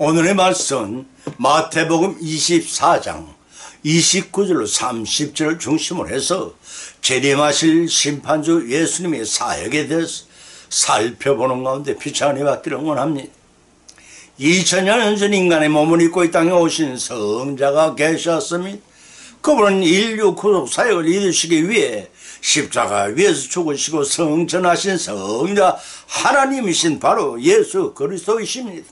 오늘의 말씀은 마태복음 24장 29절로 30절을 중심으로 해서 재림하실 심판주 예수님의 사역에 대해서 살펴보는 가운데 비춰내 받기를 원합니다. 2000년 전 인간의 몸을 입고 이 땅에 오신 성자가 계셨습니다. 그분은 인류 구속 사역을 이루시기 위해 십자가 위에서 죽으시고 성천하신 성자 하나님이신 바로 예수 그리스도이십니다.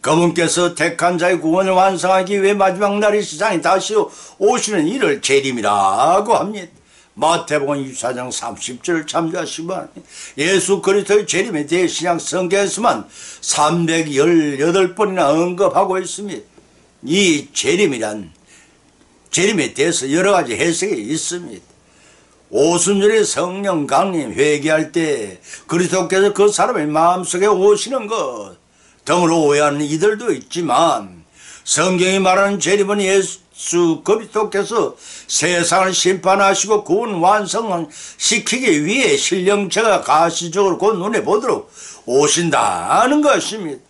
그분께서 택한 자의 구원을 완성하기 위해 마지막 날의 세상에 다시 오시는 이를 재림이라고 합니다. 마태복음 24장 30절을 참조하시기 바랍니다. 예수 그리스도의 재림에 대해 신약 성경에서만 318번이나 언급하고 있습니다. 이 재림에 대해서 여러 가지 해석이 있습니다. 오순절에 성령 강림 회개할 때 그리스도께서 그 사람의 마음속에 오시는 것 등으로 오해하는 이들도 있지만, 성경이 말하는 재림은 예수 그리스도께서 세상을 심판하시고 구원 완성시키기 위해 신령체가 가시적으로 곧 눈에 보도록 오신다는 것입니다.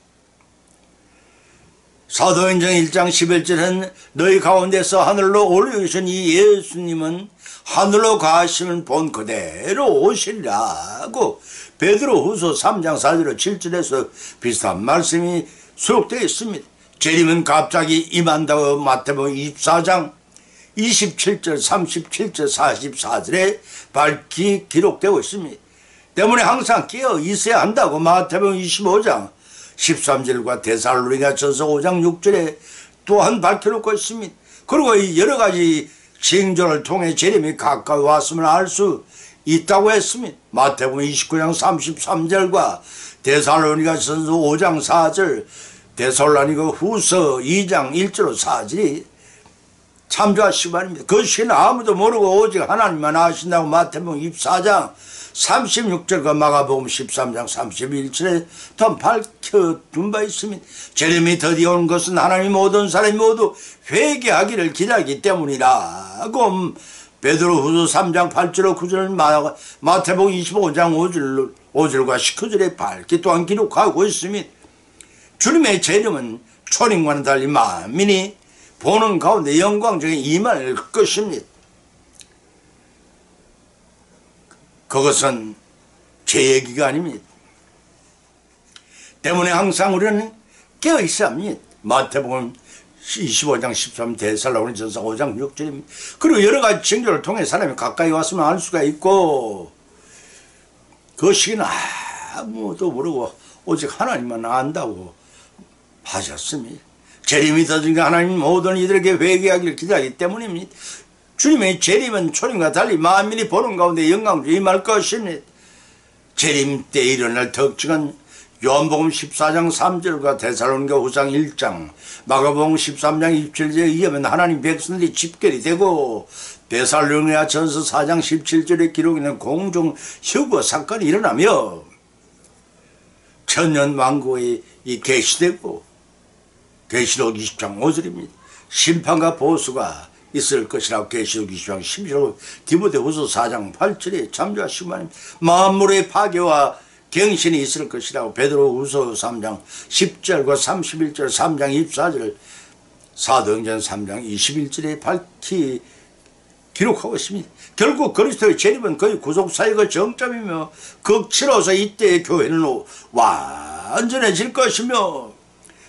사도행전 1장 11절은 너희 가운데서 하늘로 올라오신 이 예수님은 하늘로 가시면 본 그대로 오시리라고 베드로후서 3장 4절로 7절에서 비슷한 말씀이 수록되어 있습니다. 재림은 갑자기 임한다고 마태복음 24장 27절, 37절, 44절에 밝히 기록되고 있습니다. 때문에 항상 깨어 있어야 한다고 마태복음 25장 13절과 데살로니가전서 5장 6절에 또한 밝혀놓고 있습니다. 그리고 여러 가지 징조를 통해 재림이 가까이 왔음을 알 수 있다고 했습니다. 마태복음 29장 33절과 데살로니가전서 5장 4절, 데살로니가 후서 2장 1절로 4절이 참조하시기 바랍니다. 그 시는 아무도 모르고 오직 하나님만 아신다고 마태복음 24장 36절과 마가복음 13장 31절에 더 밝혀둔 바 있습니다. 재림이 드디어 온 것은 하나님 모든 사람이 모두 회개하기를 기다리기 때문이라고 베드로후서 3장 8절로 9절, 마태복음 25장 5절과 19절에 밝히 또한 기록하고 있습니다. 주님의 재림은 초림과는 달리 만민이 보는 가운데 영광적인 임할 것입니다. 그것은 제 얘기가 아닙니다. 때문에 항상 우리는 깨어있어야 합니다. 마태복음 25장 13, 데살로니가전서 5장 6절입니다. 그리고 여러 가지 징조를 통해 사람이 가까이 왔으면 알 수가 있고, 그 시기는 아무도 모르고 오직 하나님만 안다고 하셨습니다. 재림이 더딘가 하나님 모든 이들에게 회개하기를 기다리기 때문입니다. 주님의 재림은 초림과 달리 만민이 보는 가운데 영광으로 임할 것입니다. 재림 때 일어날 특징은 요한복음 14장 3절과 데살로니가 후상 1장, 마가복음 13장 27절에 의하면 하나님 백성들이 집결이 되고, 데살로니가 전서 4장 17절에 기록있는 공중 혁오 사건이 일어나며 천년 왕국이 계시되고, 계시록 20장 5절입니다. 심판과 보수가 있을 것이라고 계시록 20장 12절, 디모데후서 4장 8절에 참조하시기 바랍니다. 만물의 파괴와 경신이 있을 것이라고 베드로후서 3장 10절과 31절, 3장 24절, 사도행전 3장 21절에 밝히 기록하고 있습니다. 결국 그리스도의 재림은 거의 구속사역의 정점이며 극치로서 이때의 교회는 완전해질 것이며,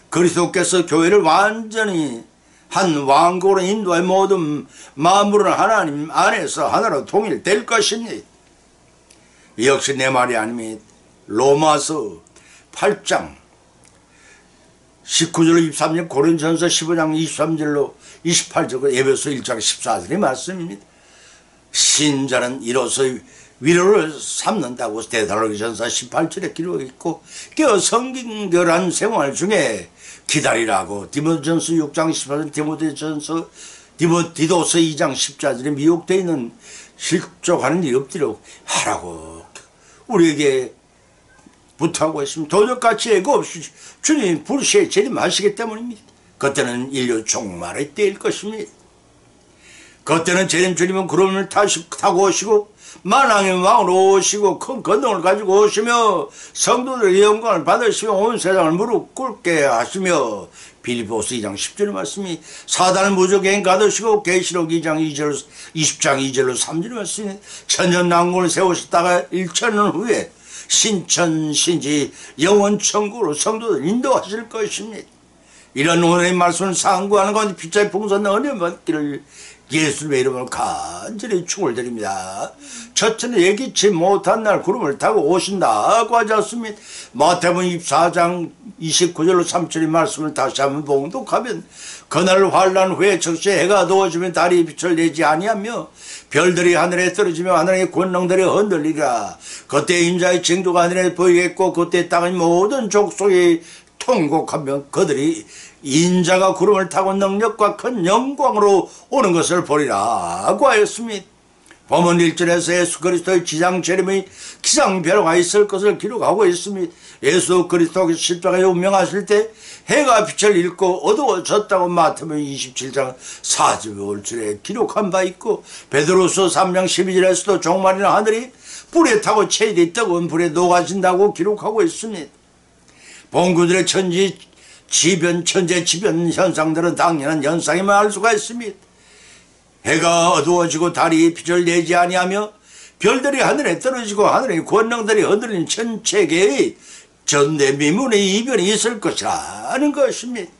그리스도께서 교회를 완전히 한 왕국으로 인도해 모든 만물은 하나님 안에서 하나로 통일될 것입니다. 역시 내 말이 아닙니다. 로마서 8장 19절로 23절, 고린전서 15장 23절로 28절, 에베소 1장 14절의 말씀입니다. 신자는 이로써 위로를 삼는다고 데살로니가전서 18절에 기록이 있고, 깨어 성경결한 생활 중에 기다리라고 디모데전서 6장 18절, 디모데도서 2장 14절에 미혹되어 있는 실족하는 일 없도록 하라고 우리에게 부탁하고 있습니다. 도적같이 애고 없이 주님 불시에 재림하시기 때문입니다. 그때는 인류 종말의 때일 것입니다. 그때는 재림 주님은 구름을 타고 오시고 만왕의 왕으로 오시고 큰 권능을 가지고 오시며 성도들의 영광을 받으시며 온 세상을 무릎 꿇게 하시며 빌립보서 2장 10절의 말씀이 사단을 무적행 가두시고 계시록 2장 2절 20장 2절로 3절의 말씀이 천년왕국을 세우셨다가 1천년 후에 신천신지 영원천국으로 성도들 인도하실 것입니다. 이런 오늘의 말씀을 상고하는 가운데 빛의 풍성한 은혜 받기를 예수님의 이름으로 간절히 축을 드립니다. 첫째는 예기치 못한 날 구름을 타고 오신다고 하지 않습니다. 마태복음 24장 29절로 3절의 말씀을 다시 한번 봉독하면 그날 환난 후에 즉시 해가 어두워지면 달이 빛을 내지 아니하며 별들이 하늘에 떨어지며 하늘의 권능들이 흔들리라. 그때 인자의 징조가 하늘에 보이겠고 그때 땅의 모든 족속이 통곡하며 그들이 인자가 구름을 타고 능력과 큰 영광으로 오는 것을 보리라고 하였습니다. 본문 1절에서 예수 그리스도의 지상 재림의 기상변화가 있을 것을 기록하고 있습니다. 예수 그리스도께서 십자가에 운명하실 때 해가 빛을 잃고 어두워졌다고 마태복음 27장 45절에 기록한 바 있고 베드로서 3장 12절에서도 종말이나 하늘이 불에 타고 체이되 뜨거운 불에 녹아진다고 기록하고 있습니다. 본구들의 천재지변 현상들은 당연한 현상임을 알 수가 있습니다. 해가 어두워지고 달이 빛을 내지 아니하며 별들이 하늘에 떨어지고 하늘의 권능들이 흔들린 천체계의 전대미문의 이변이 있을 것이라는 것입니다.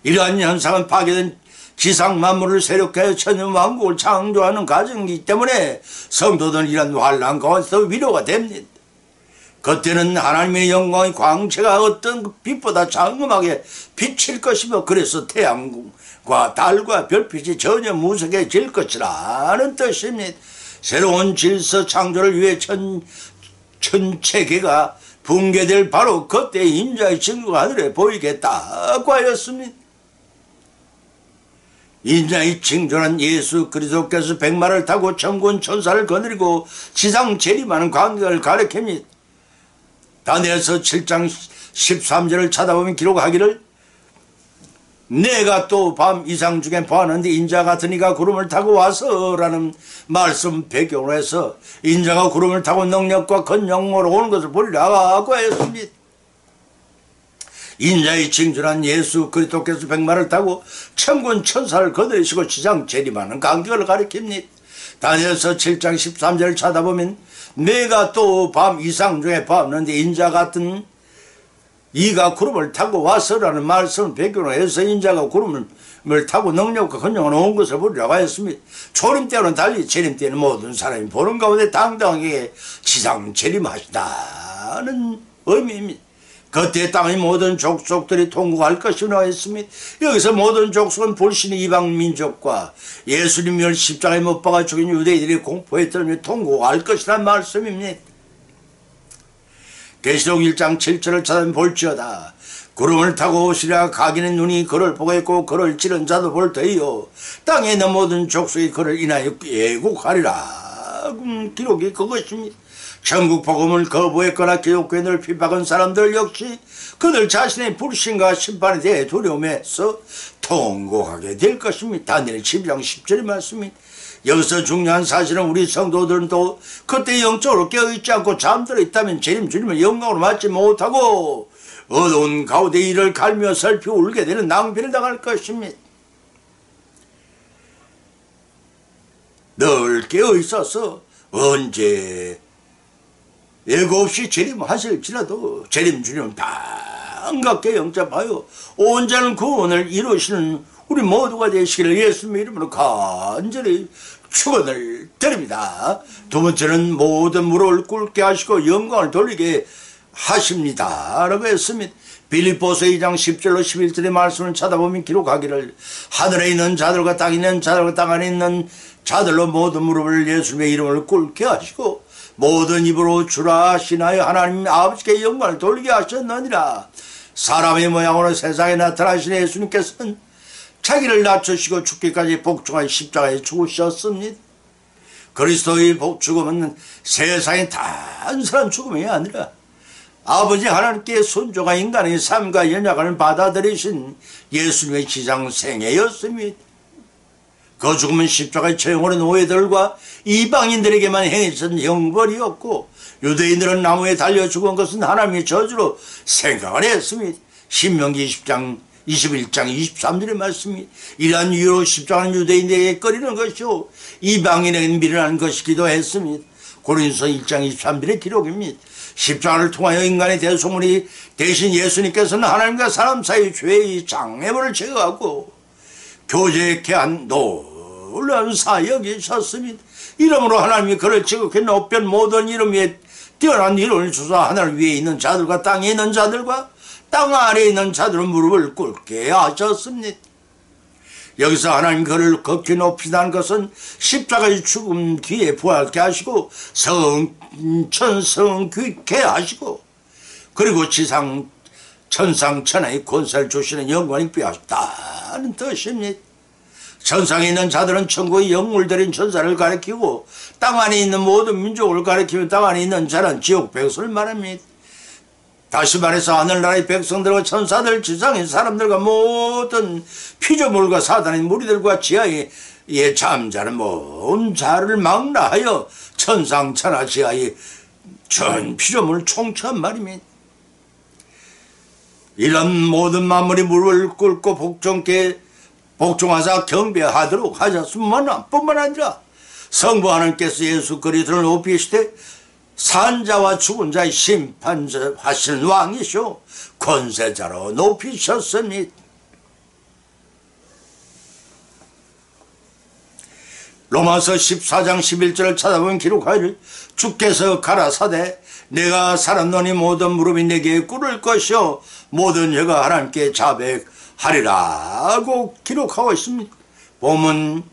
이러한 현상은 파괴된 지상 만물을 새롭게 하여 천년왕국을 창조하는 과정이기 때문에 성도들은 이런 환난 가운데서 위로가 됩니다. 그때는 하나님의 영광의 광채가 어떤 빛보다 장엄하게 비칠 것이며 그래서 태양과 달과 별빛이 전혀 무색해질 것이라는 뜻입니다. 새로운 질서 창조를 위해 천체계가 붕괴될 바로 그때 인자의 징조가 하늘에 보이겠다고 하였습니다. 인자의 징조는 예수 그리스도께서 백마를 타고 천군 천사를 거느리고 지상 재림하는 광경을 가리킵니다. 다니엘서 7장 13절을 찾아보면 기록하기를 내가 또 밤 이상 중에 보았는데 인자 같은 이가 구름을 타고 와서 라는 말씀 배경으로 해서 인자가 구름을 타고 능력과 큰 영광으로 오는 것을 보리라고 하였습니다. 인자의 징조란 예수 그리스도께서 백마를 타고 천군 천사를 거느리시고 지상 재림하는 간격을 가리킵니다. 다니엘서 7장 13절을 찾아보면 내가 또 밤 이상 중에 보았는데 인자 같은 이가 구름을 타고 와서라는 말씀을 배경으로 해서 인자가 구름을 타고 능력과 권능을 온 것을 보리라고 하였습니다. 초림 때는 달리 재림 때는 모든 사람이 보는 가운데 당당하게 지상 재림하시다는 의미입니다. 그때 땅의 모든 족속들이 통곡할 것이라고 했습니다. 여기서 모든 족속은 불신의 이방 민족과 예수님을 십자가에 못 박아 죽인 유대인들이 공포에 떨며 통곡할 것이라는 말씀입니다. 계시록 1장 7절을 찾아보면 볼지어다 구름을 타고 오시랴 각인의 눈이 그를 보겠고 그를 찌른 자도 볼 터이요 땅에 있는 모든 족속이 그를 인하여 예국하리라. 기록이 그것입니다. 천국 복음을 거부했거나 기독교인을 핍박한 사람들 역시 그들 자신의 불신과 심판에 대해 두려움에서 통곡하게 될 것입니다. 다니엘 12장 10절의 말씀입니다. 여기서 중요한 사실은 우리 성도들도 그때 영적으로 깨어있지 않고 잠들어 있다면 재림 주님을 영광으로 맞지 못하고 어두운 가운데 이를 갈며 살피고 울게 되는 낭비를 당할 것입니다. 늘 깨어있어서 언제 예고 없이 재림하실지라도 재림 주님은 반갑게 영접하여 온전한 구원을 이루시는 우리 모두가 되시기를 예수님의 이름으로 간절히 축원을 드립니다. 두 번째는 모든 무릎을 꿇게 하시고 영광을 돌리게 하십니다 라고 했습니다. 빌립보서 2장 10절로 11절의 말씀을 찾아보면 기록하기를 하늘에 있는 자들과 땅에 있는 자들과 땅 안에 있는 자들로 모든 무릎을 예수님의 이름을 꿇게 하시고 모든 입으로 주라 하시나요 하나님 아버지께 영광을 돌리게 하셨느니라. 사람의 모양으로 세상에 나타나신 예수님께서는 자기를 낮추시고 죽기까지 복종하여 십자가에 죽으셨습니다. 그리스도의 죽음은 세상의 단순한 죽음이 아니라 아버지 하나님께 순종한 인간의 삶과 연약함을 받아들이신 예수님의 지상생애였습니다. 그 죽음은 십자가의 처형으로 노예들과 이방인들에게만 행해진 형벌이었고, 유대인들은 나무에 달려 죽은 것은 하나님의 저주로 생각을 했습니다. 신명기 20장 21장 23절의 말씀이 이러한 이유로 십자가는 유대인에게 꺼리는 것이요 이방인에게는 미련한 것이기도 했습니다. 고린도서 1장 23절의 기록입니다. 십자가를 통하여 인간의 대소문이 대신 예수님께서는 하나님과 사람 사이의 죄의 장애물을 제거하고 교제케 한 놀라운 사역이셨습니다. 이러므로 하나님이 그를 지극히 높은 모든 이름 위에 뛰어난 이름을 주사 하늘 위에 있는 자들과 땅에 있는 자들과 땅 아래에 있는 자들은 무릎을 꿇게 하셨습니다. 여기서 하나님 그를 극히 높이다는 것은 십자가의 죽음 뒤에 부활케 하시고 성천성귀케 하시고 그리고 지상 천상 천하의 권세를 주시는 영광이 빼앗다는 뜻입니다. 천상에 있는 자들은 천국의 영물들인 천사를 가리키고 땅 안에 있는 모든 민족을 가리키며 땅 안에 있는 자는 지옥 백성을 말합니다. 다시 말해서 하늘나라의 백성들과 천사들, 지상의 사람들과 모든 피조물과 사단의 무리들과 지하에 잠자는 모든 자를 망라하여 천상 천하 지하의 전 피조물을 총체한 말입니다. 이런 모든 만물이 무릎을 꿇고 복종하사 경배하도록 하셨으면 뿐만 아니라 성부 하나님께서 예수 그리스도를 높이시되 산자와 죽은 자의 심판자 하시는 왕이시오 권세자로 높이셨습니다. 로마서 14장 11절을 찾아보면 기록하기를 주께서 가라사대 내가 살았노니 모든 무릎이 내게 꿇을 것이요 모든 혀가 하나님께 자백하리라고 기록하고 있습니다. 보면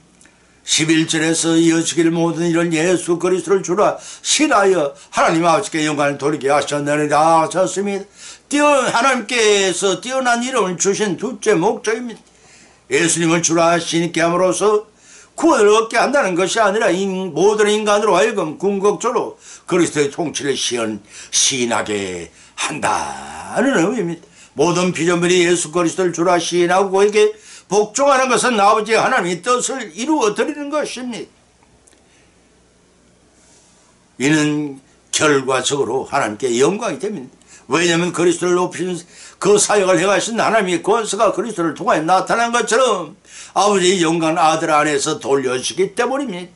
11절에서 이어지기를 모든 이런 예수 그리스도를 주라 신하여 하나님 아버지께 영광을 돌리게 하셨느니라 하셨습니다. 하나님께서 뛰어난 이름을 주신 둘째 목적입니다. 예수님을 주라 신있게 함으로써 구원을 얻게 한다는 것이 아니라 모든 인간으로 하여금 궁극적으로 그리스도의 통치를 시인하게 한다는 의미입니다. 모든 피조물이 예수 그리스도를 주라 시인하고 그에게 복종하는 것은 아버지 하나님의 뜻을 이루어 드리는 것입니다. 이는 결과적으로 하나님께 영광이 됩니다. 왜냐하면 그리스도를 높이신 그 사역을 행하신 하나님의 권세가 그리스도를 통하여 나타난 것처럼 아버지의 영광 아들 안에서 돌려주기 때문입니다.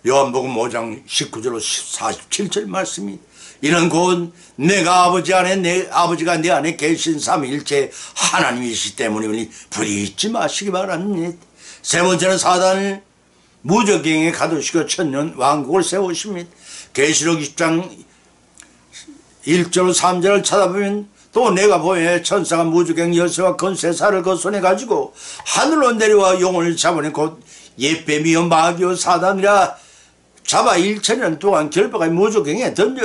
요한복음 5장 19절로 47절 말씀이 이는 곧 내가 아버지 안에 아버지가 내 안에 계신 삼위일체 하나님이시기 때문이니 부딪히지 마시기 바랍니다. 세 번째는 사단을 무적행에 가두시고 천년 왕국을 세우십니다. 계시록 20장 1절 3절을 찾아보면 또 내가 보에 천사가 무적행 열쇠와 건세사를 그 손에 가지고 하늘로 내려와 용을 잡으니 곧 옛뱀이요 마귀요 사단이라 잡아 1000년 동안 결박의 무적행에 던져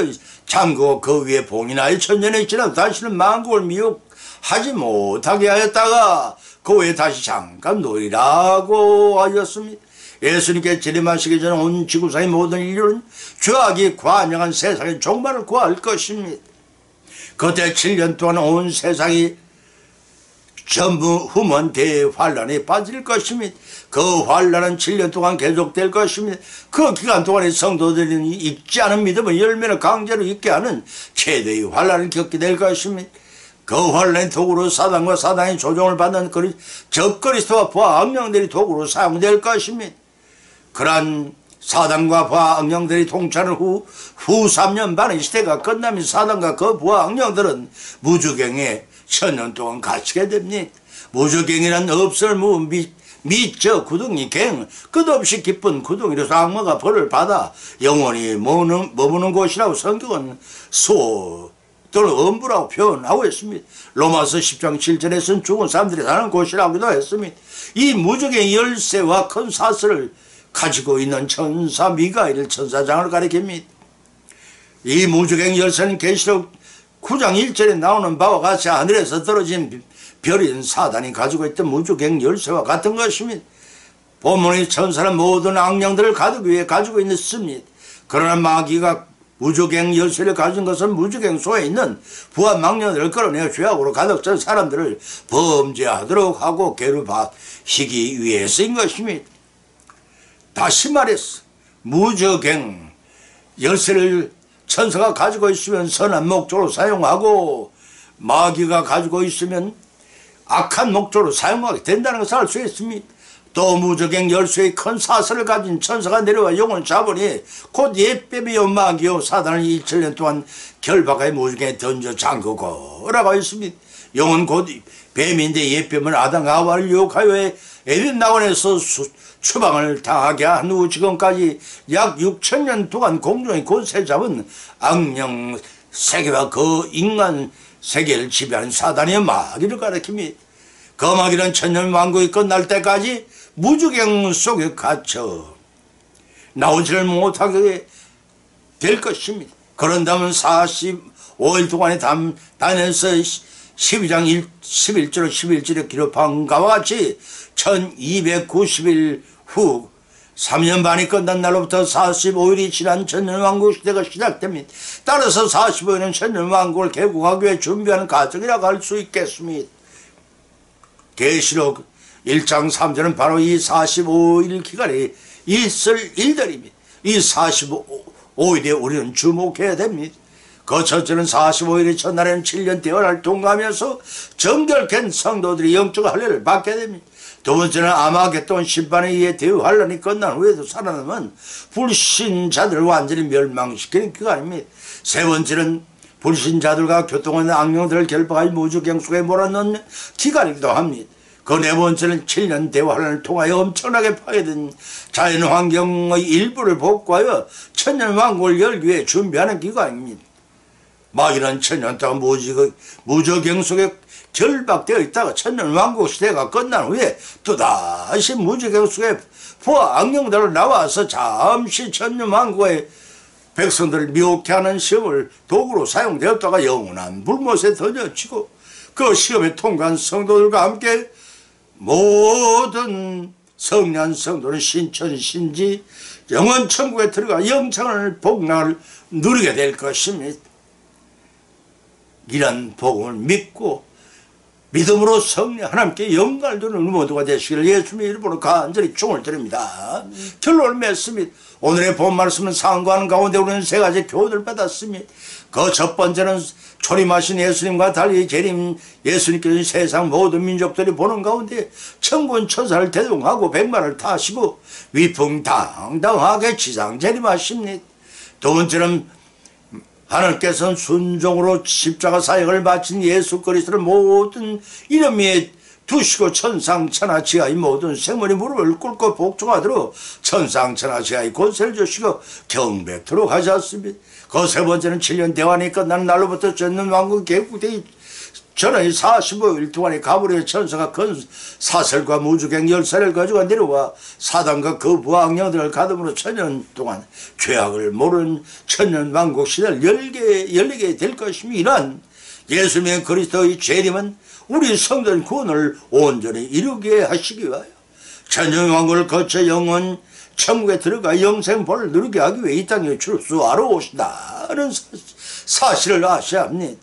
잠그고 그 위에 봉인하여 천년이 지나도 다시는 만국을 미혹하지 못하게 하였다가 그 후에 다시 잠깐 놓으리라고 하였습니다. 예수님께 재림하시기 전에 온 지구상의 모든 인류는 죄악이 관영한 세상의 종말을 구할 것입니다. 그때 7년 동안 온 세상이 전부 흠은 대환란에 빠질 것입니다. 그 환란은 7년 동안 계속될 것입니다. 그 기간 동안에 성도들이 잊지 않은 믿음을 열매를 강제로 잊게 하는 최대의 환란을 겪게 될 것입니다. 그 환란의 도구로 사단과 사단의 조종을 받는 적그리스도와 부하 악령들이 도구로 사용될 것입니다. 그러한 사단과 부하 악령들이 통치하는 후 3년 반의 시대가 끝나면 사단과 그 부하 악령들은 무주경에 1000년 동안 갇히게 됩니다. 무주경이란 없을무 미처 구덩이 갱 끝없이 깊은 구덩이로서 악마가 벌을 받아 영원히 머무는 곳이라고 성경은 소 또는 엄부라고 표현하고 있습니다. 로마서 10장 7절에서는 죽은 사람들이 사는 곳이라고도 했습니다. 이 무적의 열쇠와 큰 사슬을 가지고 있는 천사 미가엘 천사장을 가리킵니다. 이 무적의 열쇠는 계시록 9장 1절에 나오는 바와 같이 하늘에서 떨어진 별인 사단이 가지고 있던 무적의 열쇠와 같은 것입니다. 본문의 천사는 모든 악령들을 가두기 위해 가지고 있습니다. 그러나 마귀가 무주갱 열쇠를 가진 것은 무주갱소에 있는 부한 망령들을 끌어내어 죄악으로 가득 찬 사람들을 범죄하도록 하고 괴롭히기 위해서인 것입니다. 다시 말해서 무주갱 열쇠를 천사가 가지고 있으면 선한 목적으로 사용하고 마귀가 가지고 있으면 악한 목적으로 사용하게 된다는 것을 알 수 있습니다. 또 무적행 열쇠의 큰 사슬을 가진 천사가 내려와 영혼을 잡으니 곧 예뱀이요 마귀요 사단을 2000년 동안 결박하여 무적행에 던져 잠그고 라고 했습니다. 영혼 곧 뱀인데 예뱀은 아담과 하와를 유혹하여 에덴 낙원에서 추방을 당하게 한 후 지금까지 약 6000년 동안 공중에 권세 잡은 악령 세계와 그 인간 세계를 지배하는 사단의 마귀를 가리킵니다. 그 마귀는 천년왕국이 끝날 때까지 무주경 속에 갇혀 나오지를 못하게 될 것입니다. 그런다면 45일 동안에 다니엘서 12장 11절 11절에 기록한 것과 같이 1290일 후 3년 반이 끝난 날로부터 45일이 지난 천년왕국 시대가 시작됩니다. 따라서 45일은 천년왕국을 개국하기 위해 준비하는 과정이라고 할 수 있겠습니다. 계시록 1장 3절은 바로 이 45일 기간에 있을 일들입니다. 이 45일에 우리는 주목해야 됩니다. 그 첫째는 45일의 첫날에는 7년 대화를 통과하면서 정결된 성도들이 영적 할례를 받게 됩니다. 두 번째는 아마겟돈 심판에 의해 대환란이 끝난 후에도 살아남은 불신자들을 완전히 멸망시키는 기간입니다. 세 번째는 불신자들과 교통하는 악령들을 결박하여 무주경 속에 몰아넣는 기간이기도 합니다. 그 네 번째는 7년 대환란을 통하여 엄청나게 파괴된 자연환경의 일부를 복구하여 천년왕국을 열기 위해 준비하는 기간입니다. 마귀는 천년 동안 무저경 속에 결박되어 있다가 천년왕국 시대가 끝난 후에 또다시 무저경 속에 부하 악령들을 나와서 잠시 천년왕국의 백성들을 미혹해 하는 시험을 도구로 사용되었다가 영원한 불못에 던져치고 그 시험에 통과한 성도들과 함께 모든 성난 성도는 신천신지 영원 천국에 들어가 영창을 복락을 누리게 될 것입니다. 이런 복음을 믿고 믿음으로 성령 하나님께 영광을 두는 모두가 되시기를 예수님의 이름으로 간절히 축원을 드립니다. 결론을 맺습니다. 오늘의 본 말씀은 상고하는 가운데 우리는 세 가지 교훈을 받았습니다. 그 첫 번째는 초림하신 예수님과 달리 재림 예수님께서 세상 모든 민족들이 보는 가운데 천군 천사를 대동하고 백마를 타시고 위풍당당하게 지상 재림하십니다. 두 번째는 하나님께서는 순종으로 십자가 사역을 마친 예수 그리스도를 모든 이름 위에 두시고 천상천하 지하의 모든 생물이 무릎을 꿇고 복종하도록 천상천하 지하의 권세를 주시고 경배토록 하셨습니다. 그 세 번째는 7년 대환이 끝나는 날로부터 천년왕국 개국되기 전의 45일 동안에 가브리엘 천사가 큰 사슬과 무주갱 열쇠를 가지고 내려와 사단과 그 부악령들을 가둠으로 천년 동안 죄악을 모르는 천년왕국 시대를 열리게 될 것입니다. 이러한 예수님의 그리스도의 재림은 우리 성도의 구원을 온전히 이루게 하시기 위하여 천년왕국을 거쳐 영원 천국에 들어가 영생벌을 누리게 하기 위해 이 땅에 출수하러 오신다는 사실을 아셔야 합니다.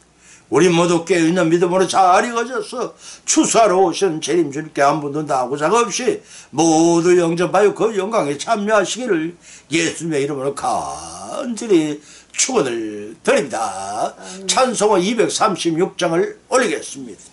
우리 모두 깨어있는 믿음으로 잘 익어져서 추수하러 오신 재림주님께 한 분도 나고자가 없이 모두 영접하여 그 영광에 참여하시기를 예수님의 이름으로 간절히 축원을 드립니다. 찬송가 236장을 올리겠습니다.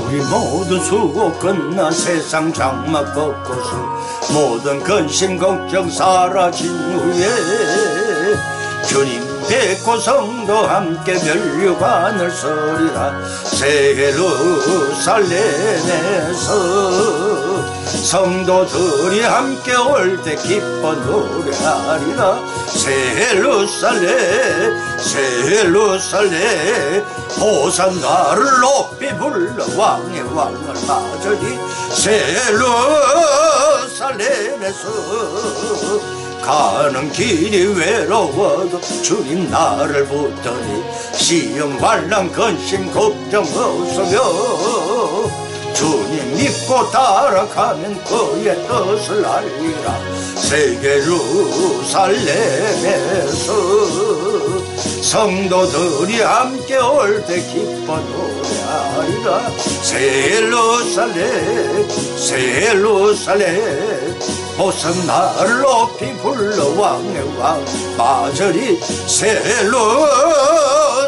우리 모두 수고 끝나 세상 장막 걷고서 모든 근심 걱정 사라진 후에 주님 뵙고 성도 함께 면류관을 서리라. 새 예루살렘에서 성도들이 함께 올 때 기뻐 노래하리라. 새 예루살렘 호산나를 높이 불러 왕의 왕을 맞으리. 새 예루살렘에서 가는 길이 외로워도 주님 나를 붙더니 시험 환난 근심 걱정 없으며 주님 믿고 따라가면 그의 뜻을 알리라. 새 예루살렘에서 성도들이 함께 올 때 기뻐 노래하리라. 새 예루살렘 새 예루살렘 보선 나를 높이 불러 왕의 왕 마저리. 새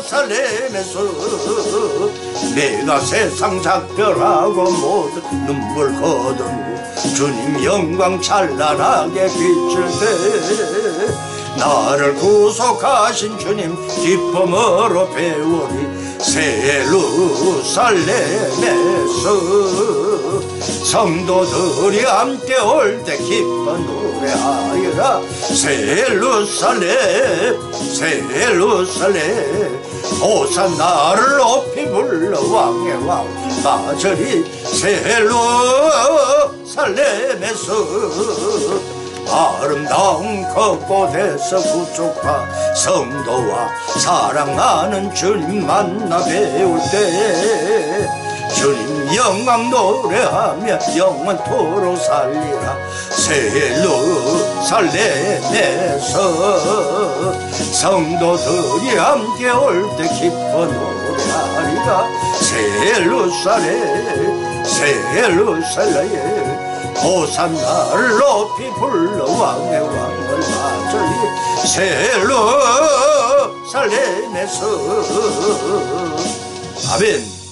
예루살렘에서 내가 세상 작별하고 모두 눈물 거두고 주님 영광 찬란하게 비출 때 나를 구속하신 주님 기쁨으로 배우리. 새 예루살렘에서 성도들이 함께 올 때 기뻐 노래하리라. 새 예루살렘 새 예루살렘 호산나를 높이 불러 왕의 왕 마저리. 새 예루살렘에서 아름다운 그곳에서 구속파 성도와 사랑하는 주님 만나 배울 때 주님 영광 노래하며 영원토록 살리라. 새 예루살렘에서 성도들이 함께 올 때 기뻐 노래하리라. 새 예루살렘 새 예루살렘 호산나를 높이 불러 왕의 왕을 맞으리. 새 예루살렘에서 아멘.